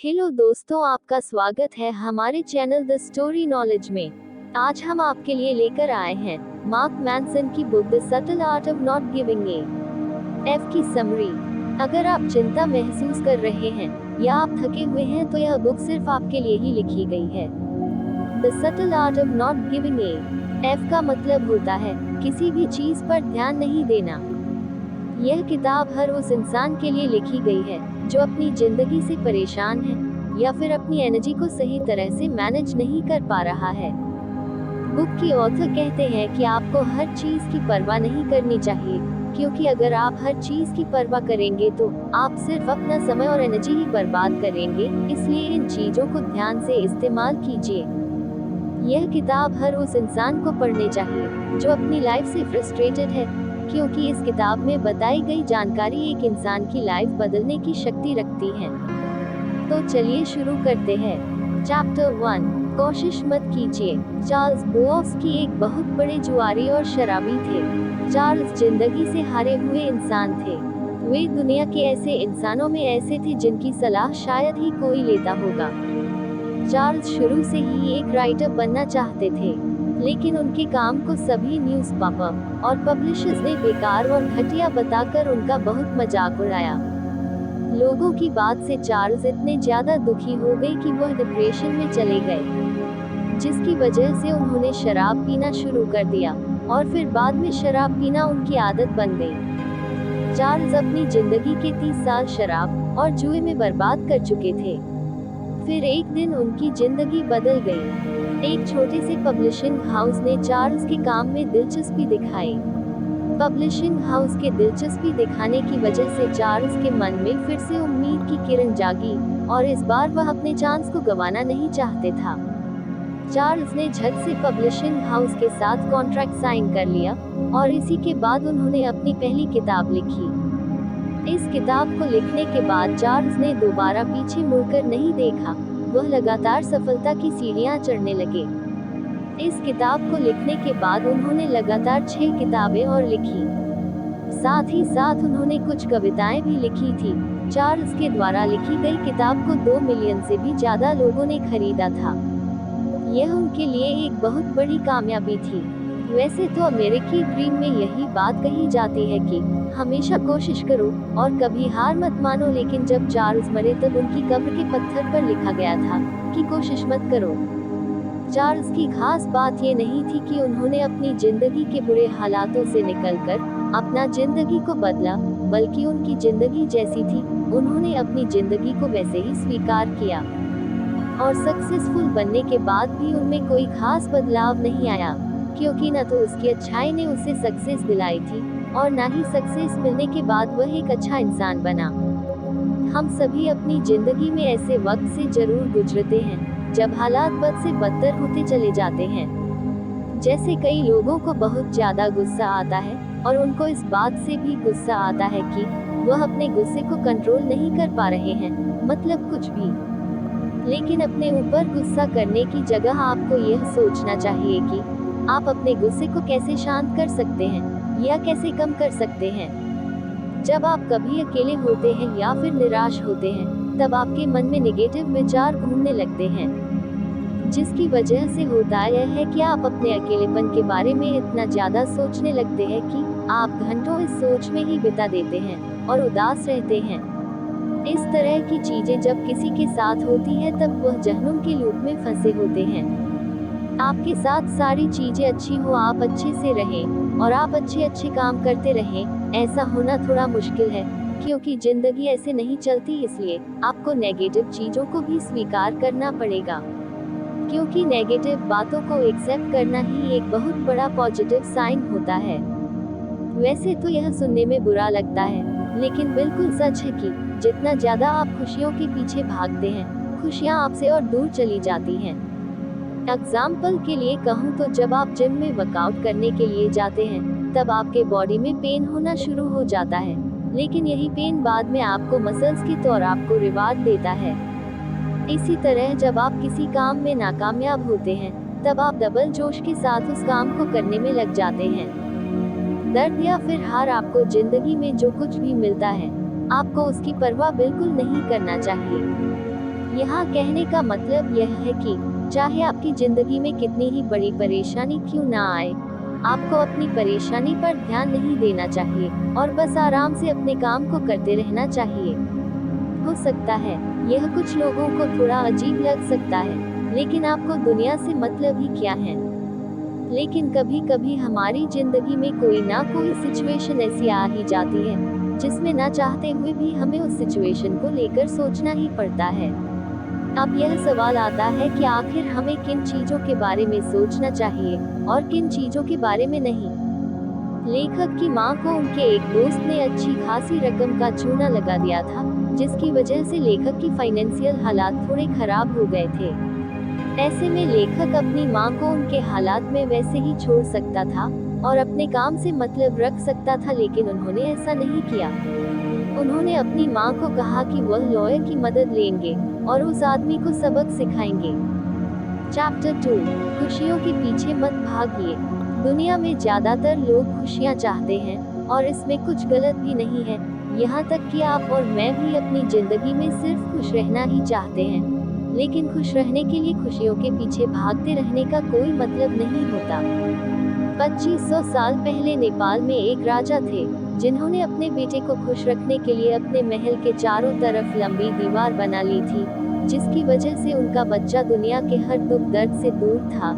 Hello दोस्तों, आपका स्वागत है हमारे चैनल द स्टोरी नॉलेज में। आज हम आपके लिए लेकर आए हैं मार्क मैनसन की book the subtle art of not giving A F की समरी। अगर आप चिंता महसूस कर रहे हैं या आप थके हुए हैं तो यह बुक सिर्फ आपके लिए ही लिखी गई है। The subtle art of not giving A F का मतलब होता है किसी भी चीज पर ध्यान नहीं देना। यह किताब हर उस इंसान के लिए लिखी गई है जो अपनी जिंदगी से परेशान है या फिर अपनी एनर्जी को सही तरह से मैनेज नहीं कर पा रहा है। बुक की ऑथर कहते हैं कि आपको हर चीज की परवाह नहीं करनी चाहिए, क्योंकि अगर आप हर चीज की परवाह करेंगे तो आप सिर्फ अपना समय और एनर्जी ही बर्बाद करेंगे। इसलिए इन चीजों को ध्यान से इस्तेमाल कीजिए। यह किताब हर उस इंसान को पढ़नी चाहिए जो अपनी लाइफ से फ्रस्ट्रेटेड है, क्योंकि इस किताब में बताई गई जानकारी एक इंसान की लाइफ बदलने की शक्ति रखती है। तो चलिए शुरू करते हैं। चैप्टर 1, कोशिश मत कीजिए। चार्ल्स बुओफ्स्की एक बहुत बड़े जुआरी और शराबी थे। चार्ल्स जिंदगी से हारे हुए इंसान थे। वे दुनिया के ऐसे इंसानों में ऐसे थे जिनकी सलाह शायद ही कोई लेता होगा। चार्ल्स शुरू से ही एक राइटर बनना चाहते थे, लेकिन उनके काम को सभी न्यूज़पेपर और पब्लिशर्स ने बेकार और घटिया बताकर उनका बहुत मजाक उड़ाया। लोगों की बात से चार्ल्स इतने ज्यादा दुखी हो गए कि वह डिप्रेशन में चले गए, जिसकी वजह से उन्होंने शराब पीना शुरू कर दिया और फिर बाद में शराब पीना उनकी आदत बन गई। चार्ल्स अपनी जिंदगी के 30 साल शराब और जुए में बर्बाद कर चुके थे। फिर एक दिन उनकी जिंदगी बदल गई। एक छोटे से पब्लिशिंग हाउस ने चार्ल्स के काम में दिलचस्पी दिखाई। पब्लिशिंग हाउस के दिलचस्पी दिखाने की वजह से चार्ल्स के मन में फिर से उम्मीद की किरण जागी और इस बार वह अपने चांस को गंवाना नहीं चाहते था। चार्ल्स ने झट से पब्लिशिंग हाउस के साथ कॉन्ट्रैक्ट साइन कर लिया और इसी के बाद उन्होंने अपनी पहली किताब लिखी। इस किताब को लिखने के बाद चार्ल्स ने दोबारा पीछे मुड़कर नहीं देखा। वह लगातार सफलता की सीढ़ियां चढ़ने लगे। इस किताब को लिखने के बाद उन्होंने लगातार 6 किताबें और लिखी। साथ ही साथ उन्होंने कुछ कविताएं भी लिखी थी। चार्ल्स के द्वारा लिखी गई किताब को 2 मिलियन से भी ज्यादा लोगों ने खरीदा था। यह उनके लिए एक बहुत बड़ी कामयाबी थी। वैसे तो अमेरिकी ड्रीम में यही बात कही जाती है कि हमेशा कोशिश करो और कभी हार मत मानो, लेकिन जब चार्ल्स मरे तब उनकी कब्र के पत्थर पर लिखा गया था कि कोशिश मत करो। चार्ल्स की खास बात ये नहीं थी कि उन्होंने अपनी जिंदगी के बुरे हालातों से निकलकर अपना जिंदगी को बदला, बल्कि उनकी जिंदगी जैसी थी उन्होंने अपनी जिंदगी को वैसे ही स्वीकार किया। और सक्सेसफुल बनने के बाद भी उनमें कोई खास बदलाव नहीं आया, क्योंकि न तो उसकी अच्छाई ने उसे सक्सेस दिलाई थी और ना ही सक्सेस मिलने के बाद वह एक अच्छा इंसान बना। हम सभी अपनी जिंदगी में ऐसे वक्त से जरूर गुजरते हैं जब हालात बद से बदतर होते चले जाते हैं। जैसे कई लोगों को बहुत ज्यादा गुस्सा आता है और उनको इस बात से भी गुस्सा आता है कि वह अपने गुस्से को कंट्रोल नहीं कर पा रहे हैं, मतलब कुछ भी। लेकिन अपने ऊपर गुस्सा करने की जगह आपको यह सोचना चाहिए कि आप अपने गुस्से को कैसे शांत कर सकते हैं या कैसे कम कर सकते हैं। जब आप कभी अकेले होते हैं या फिर निराश होते हैं, तब आपके मन में नेगेटिव विचार घूमने लगते हैं, जिसकी वजह से होता यह है कि आप अपने अकेलेपन के बारे में इतना ज्यादा सोचने लगते हैं कि आप घंटों इस सोच में ही बिता देते हैं और उदास रहते हैं। इस तरह की चीजें जब किसी के साथ होती है तब वह जहन्नुम के लूप में फंसे होते हैं। आपके साथ सारी चीजें अच्छी हो, आप अच्छे से रहें और आप अच्छे काम करते रहें, ऐसा होना थोड़ा मुश्किल है, क्योंकि जिंदगी ऐसे नहीं चलती। इसलिए आपको नेगेटिव चीजों को भी स्वीकार करना पड़ेगा, क्योंकि नेगेटिव बातों को एक्सेप्ट करना ही एक बहुत बड़ा पॉजिटिव साइन होता है। वैसे तो यह सुनने में बुरा लगता है, लेकिन बिल्कुल सच है कि जितना ज्यादा आप खुशियों के पीछे भागते हैं, खुशियां आपसे और दूर चली जाती हैं। एग्जाम्पल के लिए कहूँ तो जब आप जिम में वर्कआउट करने के लिए जाते हैं, तब आपके बॉडी में पेन होना शुरू हो जाता है, लेकिन यही पेन बाद में आपको मसल्स के तौर आपको रिवार्ड देता है। इसी तरह जब आप किसी काम में नाकामयाब होते हैं, तब आप डबल जोश के साथ उस काम को करने में लग जाते हैं। दर्द या फिर हार आपको जिंदगी में जो कुछ भी मिलता है, आपको उसकी परवाह बिल्कुल नहीं करना चाहिए। यहाँ कहने का मतलब यह है कि चाहे आपकी जिंदगी में कितनी ही बड़ी परेशानी क्यों ना आए, आपको अपनी परेशानी पर ध्यान नहीं देना चाहिए और बस आराम से अपने काम को करते रहना चाहिए। हो सकता है यह कुछ लोगों को थोड़ा अजीब लग सकता है, लेकिन आपको दुनिया से मतलब ही क्या है। लेकिन कभी कभी हमारी जिंदगी में कोई ना कोई सिचुएशन ऐसी आ ही जाती है जिसमें ना चाहते हुए भी हमें उस सिचुएशन को लेकर सोचना ही पड़ता है। अब यह सवाल आता है कि आखिर हमें किन चीजों के बारे में सोचना चाहिए और किन चीजों के बारे में नहीं। लेखक की मां को उनके एक दोस्त ने अच्छी खासी रकम का चूना लगा दिया था, जिसकी वजह से लेखक की फाइनेंशियल हालात थोड़े खराब हो गए थे। ऐसे में लेखक अपनी मां को उनके हालात में वैसे ही छोड़ सकता था और अपने काम से मतलब रख सकता था, लेकिन उन्होंने ऐसा नहीं किया। उन्होंने अपनी मां को कहा कि वह लॉयर की मदद लेंगे और उस आदमी को सबक सिखाएंगे। चैप्टर 2, खुशियों के पीछे मत भागिए। दुनिया में ज्यादातर लोग खुशियां चाहते हैं और इसमें कुछ गलत भी नहीं है। यहाँ तक कि आप और मैं भी अपनी जिंदगी में सिर्फ खुश रहना ही चाहते हैं, लेकिन खुश रहने के लिए खुशियों के पीछे भागते रहने का कोई मतलब नहीं होता। 2500 साल पहले नेपाल में एक राजा थे जिन्होंने अपने बेटे को खुश रखने के लिए अपने महल के चारों तरफ लंबी दीवार बना ली थी, जिसकी वजह से उनका बच्चा दुनिया के हर दुख दर्द से दूर था।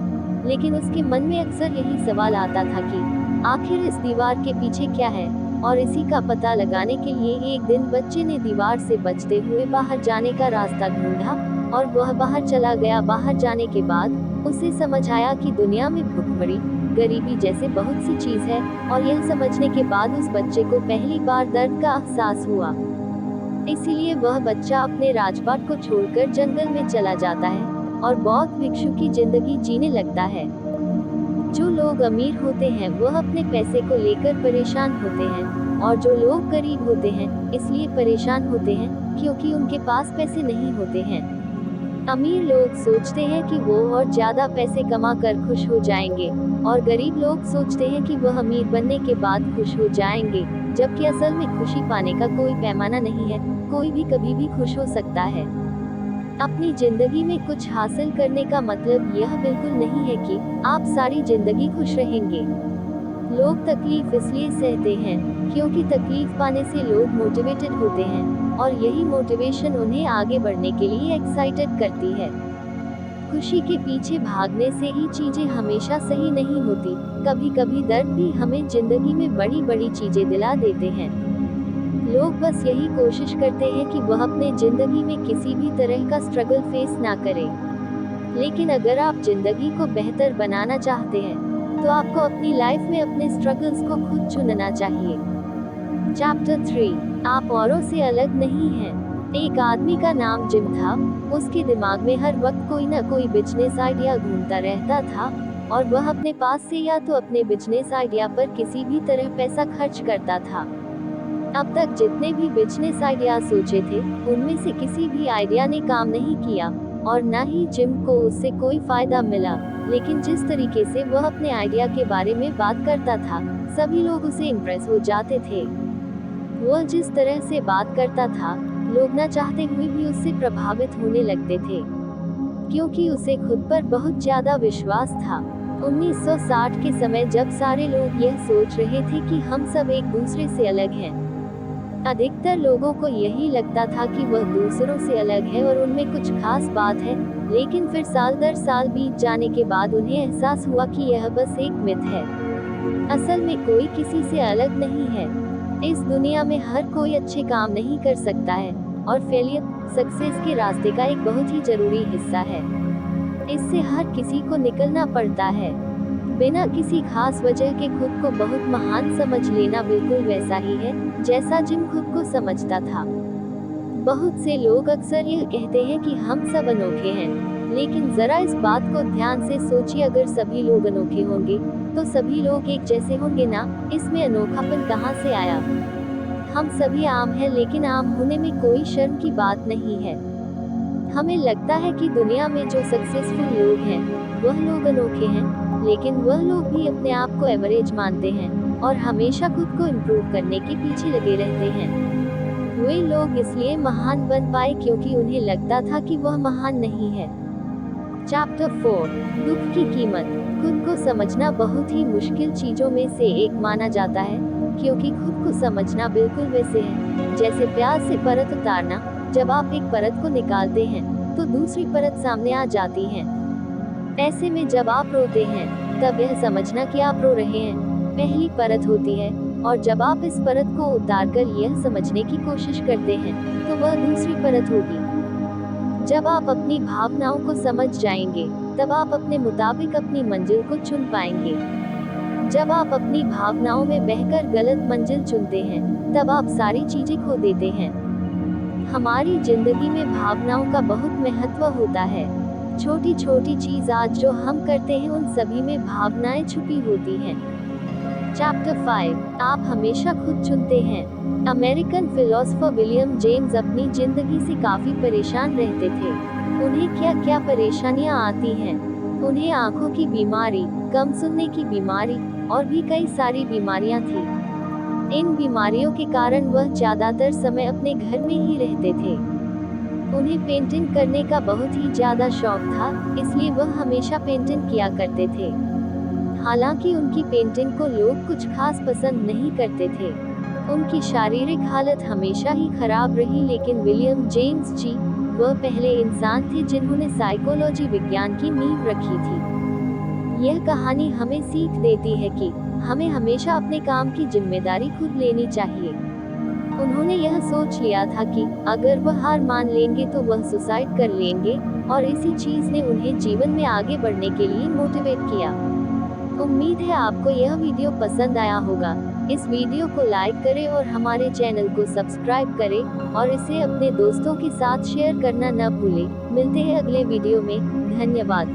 लेकिन उसके मन में अक्सर यही सवाल आता था कि आखिर इस दीवार के पीछे क्या है, और इसी का पता लगाने के लिए एक दिन बच्चे ने दीवार से बचते हुए बाहर जाने का रास्ता ढूंढा और वह बाहर चला गया। बाहर जाने के बाद उसे समझ आया कि दुनिया में भूखमरी, गरीबी जैसे बहुत सी चीज है, और यह समझने के बाद उस बच्चे को पहली बार दर्द का एहसास हुआ। इसीलिए वह बच्चा अपने राजपाट को छोड़कर जंगल में चला जाता है और बौद्ध भिक्षु की जिंदगी जीने लगता है। जो लोग अमीर होते हैं वह अपने पैसे को लेकर परेशान होते हैं, और जो लोग गरीब होते हैं इसलिए परेशान होते हैं क्योंकि उनके पास पैसे नहीं होते हैं। अमीर लोग सोचते हैं कि वो और ज्यादा पैसे कमा कर खुश हो जाएंगे, और गरीब लोग सोचते हैं कि वह अमीर बनने के बाद खुश हो जाएंगे, जबकि असल में खुशी पाने का कोई पैमाना नहीं है। कोई भी कभी भी खुश हो सकता है। अपनी जिंदगी में कुछ हासिल करने का मतलब यह बिल्कुल नहीं है कि आप सारी जिंदगी खुश रहेंगे। लोग तकलीफ इसलिए सहते हैं क्योंकि तकलीफ पाने से लोग मोटिवेटेड होते हैं, और यही मोटिवेशन उन्हें आगे बढ़ने के लिए एक्साइटेड करती है। खुशी के पीछे भागने से ही चीजें हमेशा सही नहीं होती। कभी कभी दर्द भी हमें जिंदगी में बड़ी बड़ी चीजें दिला देते हैं। लोग बस यही कोशिश करते हैं कि वह अपने जिंदगी में किसी भी तरह का स्ट्रगल फेस ना करें। लेकिन अगर आप जिंदगी को बेहतर बनाना चाहते हैं तो आपको अपनी लाइफ में अपने स्ट्रगल्स को खुद चुनना चाहिए। चैप्टर 3, आप औरों से अलग नहीं हैं। एक आदमी का नाम जिम था। उसके दिमाग में हर वक्त कोई न कोई बिजनेस आइडिया घूमता रहता था, और वह अपने पास से या तो अपने बिजनेस आइडिया पर किसी भी तरह पैसा खर्च करता था। अब तक जितने भी बिजनेस आइडिया सोचे थे उनमें से किसी भी आइडिया ने काम नहीं किया, और न ही जिम को उससे कोई फायदा मिला। लेकिन जिस तरीके से वह अपने आइडिया के बारे में बात करता था, सभी लोग उसे इम्प्रेस हो जाते थे। वह जिस तरह से बात करता था, लोग न चाहते हुए भी उससे प्रभावित होने लगते थे, क्योंकि उसे खुद पर बहुत ज्यादा विश्वास था। 1960 के समय जब सारे लोग यह सोच रहे थे कि हम सब एक दूसरे से अलग हैं, अधिकतर लोगों को यही लगता था कि वह दूसरों से अलग है और उनमें कुछ खास बात है। लेकिन फिर साल दर साल बीत जाने के बाद उन्हें एहसास हुआ कि यह बस एक मिथ है। असल में कोई किसी से अलग नहीं है। इस दुनिया में हर कोई अच्छे काम नहीं कर सकता है, और फेलियर सक्सेस के रास्ते का एक बहुत ही जरूरी हिस्सा है। इससे हर किसी को निकलना पड़ता है। बिना किसी खास वजह के खुद को बहुत महान समझ लेना बिल्कुल वैसा ही है जैसा जिम खुद को समझता था। बहुत से लोग अक्सर यह कहते हैं कि हम सब अनोखे हैं, लेकिन जरा इस बात को ध्यान से सोचिए, अगर सभी लोग अनोखे होंगे तो सभी लोग एक जैसे होंगे ना। इसमें अनोखापन कहाँ से आया? हम सभी आम हैं, लेकिन आम होने में कोई शर्म की बात नहीं है। हमें लगता है कि दुनिया में जो सक्सेसफुल लोग हैं वह लोग अनोखे हैं, लेकिन वह लोग भी अपने आप को एवरेज मानते हैं और हमेशा खुद को इम्प्रूव करने के पीछे लगे रहते हैं। वे लोग इसलिए महान बन पाए क्योंकि उन्हें लगता था कि वह महान नहीं है। चैप्टर 4, दुख की कीमत। खुद को समझना बहुत ही मुश्किल चीजों में से एक माना जाता है, क्योंकि खुद को समझना बिल्कुल वैसे है जैसे प्याज से परत उतारना। जब आप एक परत को निकालते हैं तो दूसरी परत सामने आ जाती है। ऐसे में जब आप रोते हैं तब यह समझना कि आप रो रहे हैं पहली परत होती है, और जब आप इस परत को उतारकर यह समझने की कोशिश करते हैं तो वह दूसरी परत होगी। जब आप अपनी भावनाओं को समझ जाएंगे तब आप अपने मुताबिक अपनी मंजिल को चुन पाएंगे। जब आप अपनी भावनाओं में बहकर गलत मंजिल चुनते हैं तब आप सारी चीजें खो देते हैं। हमारी जिंदगी में भावनाओं का बहुत महत्व होता है। छोटी छोटी चीज आज जो हम करते हैं उन सभी में भावनाएं छुपी होती हैं। चैप्टर 5, आप हमेशा खुद चुनते हैं। अमेरिकन फिलोसोफर विलियम जेम्स अपनी जिंदगी से काफी परेशान रहते थे। उन्हें क्या क्या परेशानियां आती हैं। उन्हें आंखों की बीमारी, कम सुनने की बीमारी और भी कई सारी बीमारियां थी। इन बीमारियों के कारण वह ज्यादातर समय अपने घर में ही रहते थे। उन्हें पेंटिंग करने का बहुत ही ज्यादा शौक था, इसलिए वह हमेशा पेंटिंग किया करते थे। हालांकि उनकी पेंटिंग को लोग कुछ खास पसंद नहीं करते थे। उनकी शारीरिक हालत हमेशा ही खराब रही, लेकिन विलियम जेम्स जी वह पहले इंसान थे जिन्होंने साइकोलॉजी विज्ञान की नींव रखी थी। यह कहानी हमें सीख देती है कि हमें हमेशा अपने काम की जिम्मेदारी खुद लेनी चाहिए। उन्होंने यह सोच लिया था कि अगर वह हार मान लेंगे तो वह सुसाइड कर लेंगे, और इसी चीज ने उन्हें जीवन में आगे बढ़ने के लिए मोटिवेट किया। उम्मीद है आपको यह वीडियो पसंद आया होगा। इस वीडियो को लाइक करें और हमारे चैनल को सब्सक्राइब करें, और इसे अपने दोस्तों के साथ शेयर करना न भूलें। मिलते हैं अगले वीडियो में। धन्यवाद।